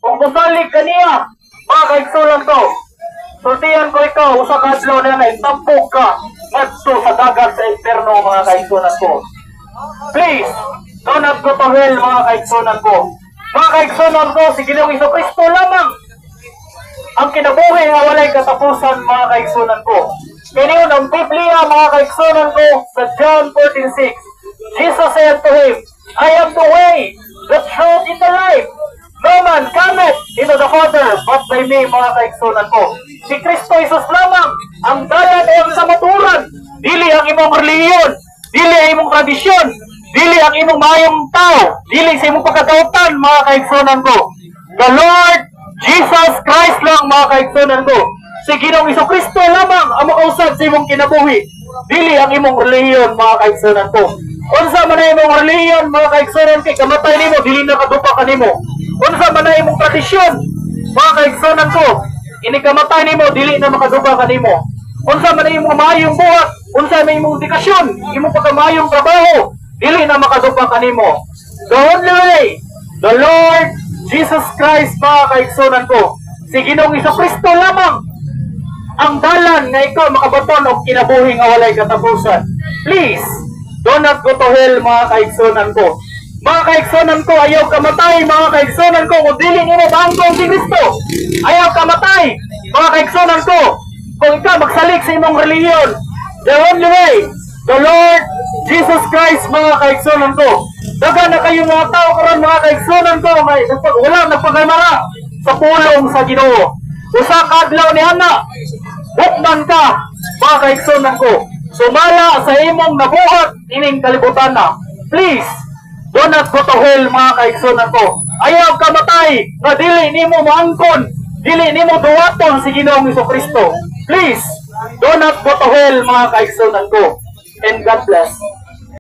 kung busalig kaniya, mga kaigsunan ko, sultihan ko ikaw, usa ka adlaw na yan, tampok ka, ngadto sa dagat sa inferno, mga kaigsunan ko. Please, do not go to hell, mga kaigsunan ko. Mga kaigsunan ko, si Ginoong Jesucristo lamang ang kinabuhi nga walay katapusan, mga kaigsunan ko. Kaniyon ang Biblia, mga kaigsunan ko, sa John 14:6. Jesus said to him, I am the way, the truth, and the life. No man cometh into the Father but by me, mga kaigsunan ko. Si Kristo Jesus lamang ang dalan o sa maturan. Dili ang imong reliyon, dili ang imong tradisyon, dili ang imong mayong tao, dili sa imong pagkadautan, mga kaigsunan ko. The Lord Jesus Christ lang, mga kaigsunan ko. Si Ginoong Jesucristo lamang ang makausap sa imong kinabuhi. Dili ang imong reliyon, mga kaigsunan ko. Unsa man na imong reliyon, mga kaigsunan, kay kamatay nimo, dili na kadupa kanimo. Unsa man na imong tradisyon, mga kaigsunan ko, ini kamatay nimo, dili na makadupa kanimo. Unsa man na imong maayong buhat, unsa man imong edukasyon, imong pagkamayong trabaho, dili na makadupa kanimo. The only way, the Lord Jesus Christ, mga kaigsunan ko. Si Ginoong Jesucristo lamang ang dalan nga ikaw makabaton og kinabuhi nga walay katapusan. Please, do not go to hell, mga kaigsunan ko. Mga kaigsunan ko, ayaw kamatay, mga kaigsunan ko, kung dili nimo bangkong si Kristo. Ayaw kamatay, mga kaigsunan ko, kung ikaw magsalik sa imong reliyon. The only way, the Lord Jesus Christ, mga kaigsunan ko. Daga na kayo mga tao karon, mga kaigsunan ko, wala nagpagamara sa pulong sa Ginoo. Usa ka adlaw ni ana, bukman ka, mga kaigsunan ko. Sumala sa imong nabuhat ining kalibutan na. Please, do not go to hell, mga kaigsunan ko. Ayaw kamatay, na dili nimo maangkon, dili nimo duwaton si Ginoong Jesucristo. Please, do not go to hell, mga kaigsunan ko. And God bless.